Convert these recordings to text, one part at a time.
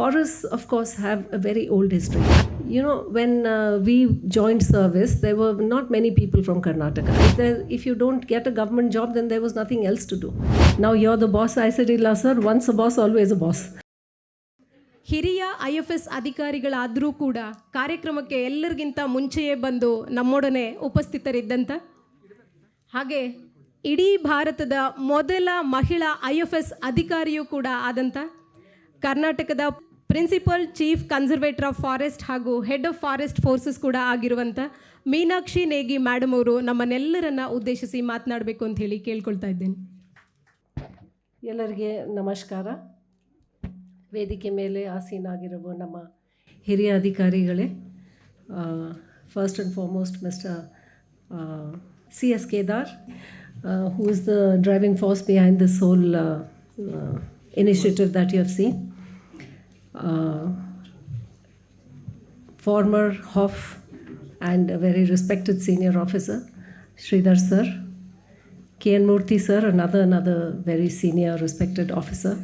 forests, of course, have a very old history. You know, when we joined service, there were not many people from Karnataka. If you don't get a government job, then there was nothing else to do. Now you're the boss. I said, "Illa sir, once a boss, always a boss." ಹಿರಿಯ IFS ಅಧಿಕಾರಿಗಳಾದರೂ ಕೂಡ ಕಾರ್ಯಕ್ರಮಕ್ಕೆ ಎಲ್ಲರಿಗಿಂತ ಮುಂಚೆಯೇ ಬಂದು ನಮ್ಮೊಡನೆ ಉಪಸ್ಥಿತರಿದ್ದಂಥ ಹಾಗೆ ಇಡೀ ಭಾರತದ ಮೊದಲ ಮಹಿಳಾ IFS ಅಧಿಕಾರಿಯೂ ಕೂಡ ಆದಂಥ ಕರ್ನಾಟಕದ principal chief conservator of forest ಹಾಗೂ ಹೆಡ್ ಆಫ್ ಫಾರೆಸ್ಟ್ ಫೋರ್ಸಸ್ ಕೂಡ ಆಗಿರುವಂಥ ಮೀನಾಕ್ಷಿ ನೇಗಿ ಮೇಡಮ್ ಅವರು ನಮ್ಮನ್ನೆಲ್ಲರನ್ನ ಉದ್ದೇಶಿಸಿ ಮಾತನಾಡಬೇಕು ಅಂತ ಹೇಳಿ ಕೇಳ್ಕೊಳ್ತಾ ಇದ್ದೇನೆ. ಎಲ್ಲರಿಗೆ ನಮಸ್ಕಾರ. ವೇದಿಕೆ ಮೇಲೆ ಆಸೀನಾಗಿರುವ ನಮ್ಮ ಹಿರಿಯ ಅಧಿಕಾರಿಗಳೇ, first and foremost mister CS Kedar, who is the driving force behind this whole initiative that you have seen. Former HOF and a very respected senior officer, Sridhar sir. KN Murthy sir, another very senior respected officer.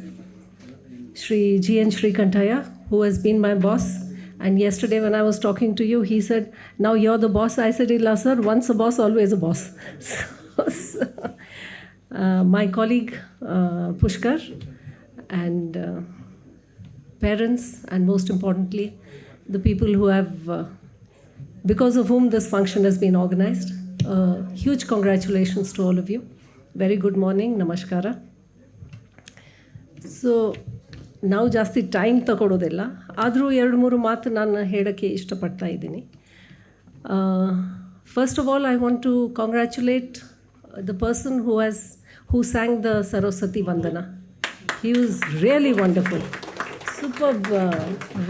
Shri GN Shrikantaya, who has been my boss. And yesterday when I was talking to you, he said, "Now you're the boss." I said, "Illa sir, once a boss, always a boss." My colleague Pushkar, and parents, and most importantly, the people who have, because of whom this function has been organized. Huge congratulations to all of you. Very good morning, namaskara. So, ನಾವು ಜಾಸ್ತಿ time ತಗೊಳ್ಳೋದಿಲ್ಲ, ಆದರೂ 2-3 ಮಾತು ನಾನು ಹೇಳೋಕ್ಕೆ ಇಷ್ಟಪಡ್ತಾ ಇದ್ದೀನಿ. First of all, I want to congratulate the person who sang the Saraswati Vandana. He was really wonderful. Superb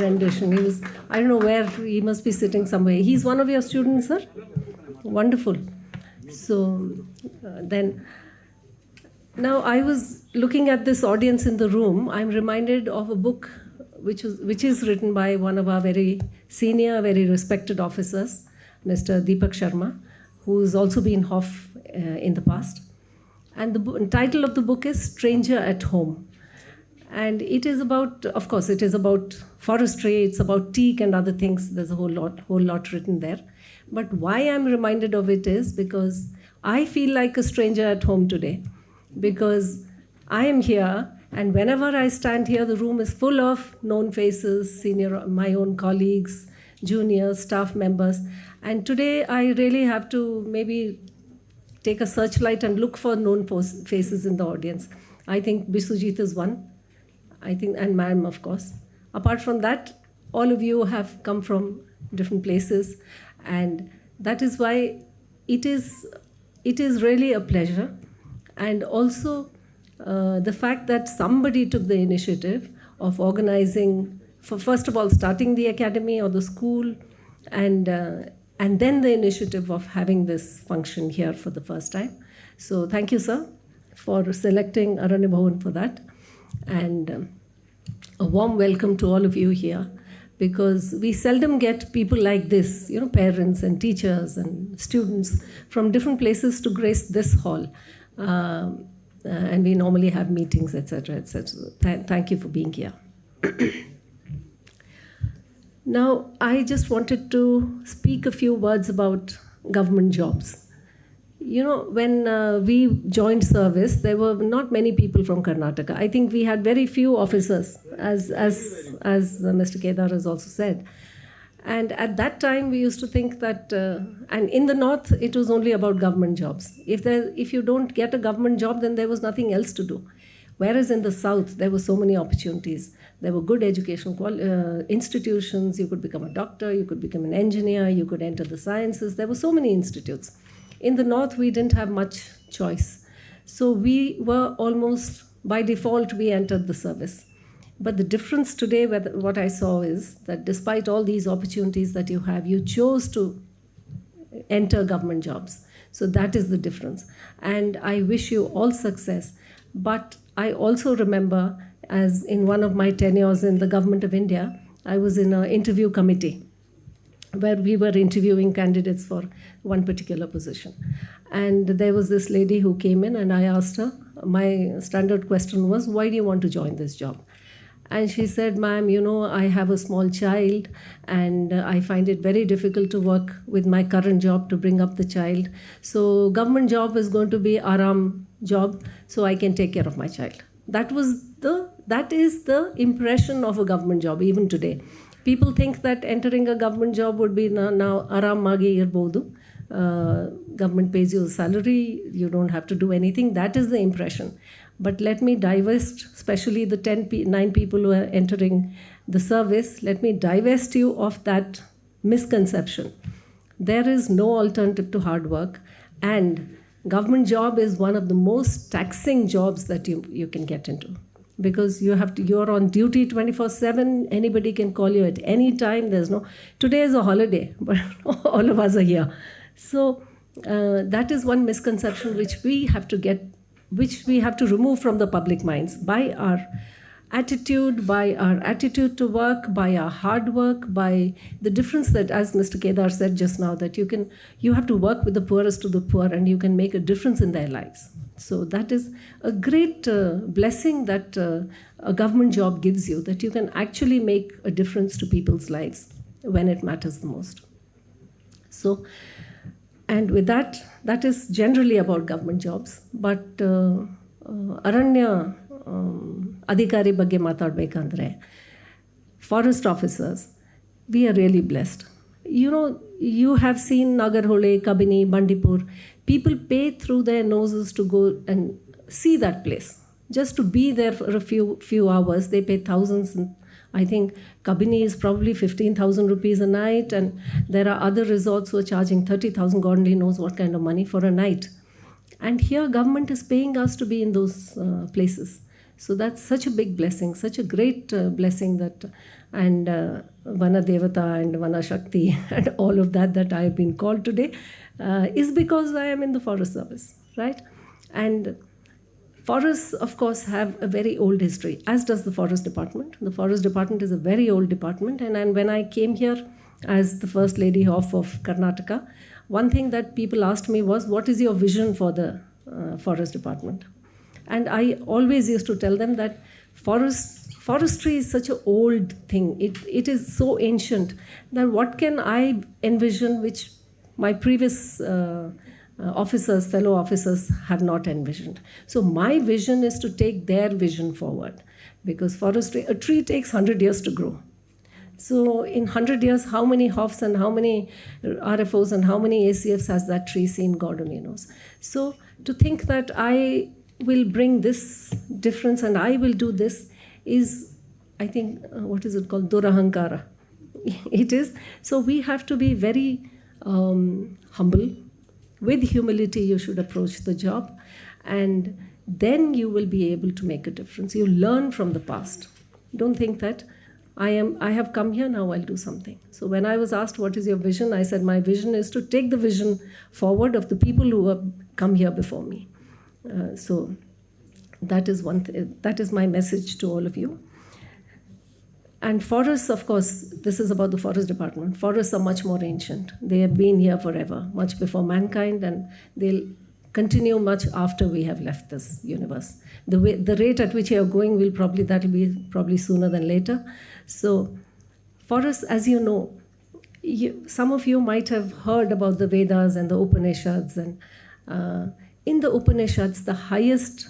rendition. I don't know where, he must be sitting somewhere. He's one of your students, sir? Wonderful. So, then... Now, I was looking at this audience in the room. I'm reminded of a book which is written by one of our very senior, very respected officers, Mr. Deepak Sharma, who's also been HOF in the past. And the title of the book is Stranger at Home. And it is about, of course, it is about forestry, it's about teak and other things. There's a whole lot written there. But why I'm reminded of it is because I feel like a stranger at home today. Because I am here, and whenever I stand here, the room is full of known faces, my own colleagues, juniors, staff members. And today I really have to maybe take a searchlight and look for known faces in the audience. I think Bisujit is one, and ma'am, of course. Apart from that, all of you have come from different places, and that is why it is really a pleasure. And also the fact that somebody took the initiative of organizing, first of all, starting the academy or the school, and then the initiative of having this function here for the first time. So thank you, sir, for selecting Aranya Bhavan for that. And a warm welcome to all of you here, because we seldom get people like this, you know, parents and teachers and students from different places to grace this hall. And we normally have meetings, etc., etc. Thank you for being here. Now, I just wanted to speak a few words about government jobs. You know, when we joined service, there were not many people from Karnataka. I think we had very few officers, as Mr. Kedar has also said. And at that time, we used to think that, and in the north, it was only about government jobs. If you don't get a government job, then there was nothing else to do. Whereas in the south, there were so many opportunities. There were good educational institutions. You could become a doctor, you could become an engineer, you could enter the sciences. There were so many institutes. In the north, we didn't have much choice. So we were almost, by default, we entered the service. But the difference today, what I saw is that despite all these opportunities that you have, you chose to enter government jobs. So that is the difference. And I wish you all success. But I also remember, as in one of my tenures in the government of India, I was in an interview committee where we were interviewing candidates for one particular position. And there was this lady who came in, and I asked her, my standard question was, "Why do you want to join this job?" And she said, ma'am, I have a small child and I find it very difficult to work with my current job to bring up the child. So government job is going to be Aram job, so I can take care of my child. That is the impression of a government job even today. People think that entering a government job would be now Aram Magi irbodu. Government pays you a salary, you don't have to do anything. That is the impression. But let me divest, especially the 9 people who are entering the service, let me divest you of that misconception. There is no alternative to hard work, and government job is one of the most taxing jobs that you can get into, because you're on duty 24/7. Anybody can call you at any time. Today is a holiday, but all of us are here. So that is one misconception which we have to remove from the public minds by our attitude to work, by our hard work, by the difference that, as Mr. Kedar said just now, that you have to work with the poorest of the poor and you can make a difference in their lives. So that is a great blessing that a government job gives you, that you can actually make a difference to people's lives when it matters the most. So, and with that is generally about government jobs. But Aranya Adhikari ಬಗ್ಗೆ ಮಾತಾಡಬೇಕಂದ್ರೆ, forest officers, we are really blessed. You have seen Nagarhole, Kabini, Bandipur. People pay through their noses to go and see that place. Just to be there for a few hours, they pay thousands. I think Kabini is probably 15,000 rupees a night, and there are other resorts who are charging 30,000, God only knows what kind of money for a night. And here government is paying us to be in those places. So that's such a big blessing, such a great blessing that, and Vana Devata and Vana Shakti and all of that I have been called today is because I am in the forest service, right? And forests, of course, have a very old history, as does the forest department. The forest department is a very old department, and when I came here as the first lady of Karnataka, one thing that people asked me was, what is your vision for the forest department? And I always used to tell them that forestry is such an old thing. It is so ancient that what can I envision which my previous fellow officers have not envisioned. So my vision is to take their vision forward, because forestry, a tree takes 100 years to grow. So in 100 years, how many HOFs and how many RFOs and how many ACFs has that tree seen, God only knows. So to think that I will bring this difference and I will do this is, I think, what is it called? Durahankara. It is. So we have to be very humble. With humility, you should approach the job, and then you will be able to make a difference. You learn from the past. Don't think that I have come here, now I'll do something. So when I was asked, what is your vision? I said, my vision is to take the vision forward of the people who have come here before me. So that is my message to all of you. And forests, of course, this is about the forest department. Forests are much more ancient. They have been here forever, much before mankind, and they'll continue much after we have left this universe. The rate at which you are going that'll be probably sooner than later. So forests, as you know, some of you might have heard about the Vedas and the Upanishads, and in the Upanishads, the highest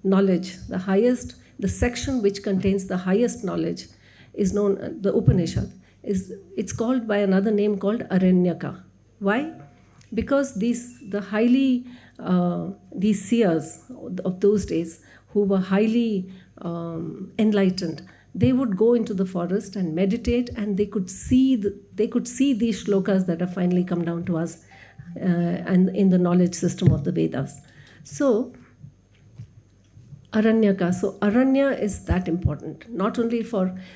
knowledge, the section which contains the highest knowledge is known, the Upanishad, it's called by another name called Aranyaka. Why? Because these seers of those days who were highly enlightened, they would go into the forest and meditate, and they could see these shlokas that have finally come down to us and in the knowledge system of the Vedas. So Aranyaka. So Aranya is that important.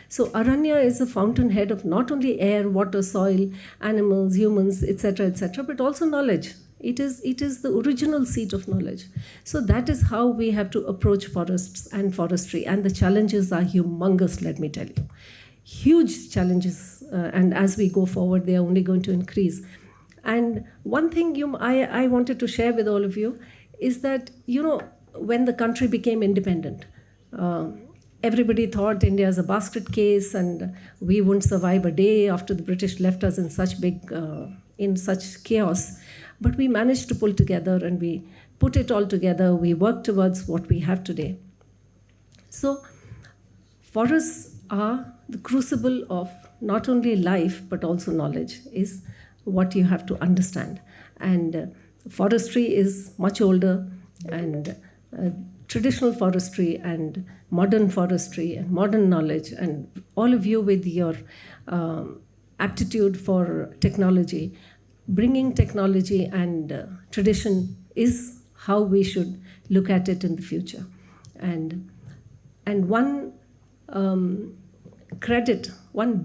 So Aranya is a fountainhead of not only air, water, soil, animals, humans, etc., but also knowledge. It is the original seat of knowledge. So that is how we have to approach forests and forestry. And the challenges are humongous, let me tell you. Huge challenges. And as we go forward, they are only going to increase. And one thing I wanted to share with all of you is that, when the country became independent, everybody thought India is a basket case and we wouldn't survive a day after the British left us in such chaos. But we managed to pull together and we put it all together. We worked towards what we have today. So forests are the crucible of not only life but also knowledge, is what you have to understand. And forestry is much older, and traditional forestry and modern forestry and modern knowledge, and all of you with your aptitude for technology, bringing technology and tradition is how we should look at it in the future. And one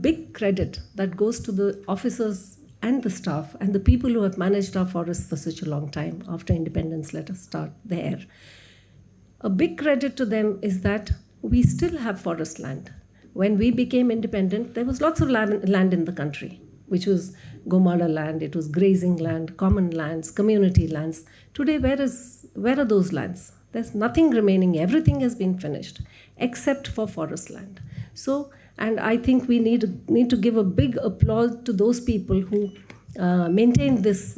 big credit that goes to the officers and the staff and the people who have managed our forests for such a long time after independence. Let us start there. A big credit to them is that we still have forest land. When we became independent, there was lots of land in the country, which was Gomala land, it was grazing land, common lands, community lands. Today, where are those lands? There's nothing remaining. Everything has been finished, except for forest land. So, and I think we need to give a big applause to those people who maintain this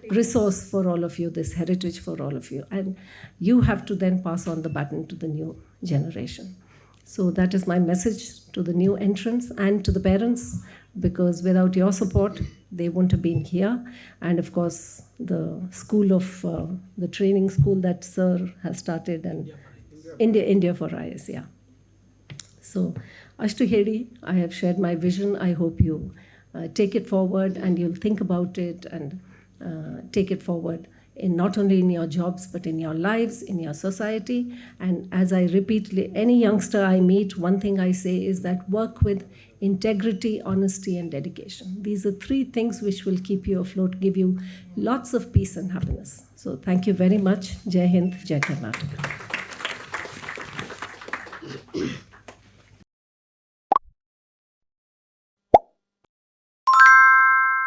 resource for all of you, this heritage for all of you. And you have to then pass on the baton to the new generation. So that is my message to the new entrants and to the parents, because without your support, they wouldn't have been here. And of course, the school of, the training school that Sir has started, and India4IAS, yeah. So, Ashtu Hedi, I have shared my vision. I hope you take it forward and you'll think about it and take it forward in not only in your jobs, but in your lives, in your society. And as I repeatedly, any youngster I meet, one thing I say is that work with integrity, honesty, and dedication. These are 3 things which will keep you afloat, give you lots of peace and happiness. So thank you very much. Jai Hind, Jai Karnataka.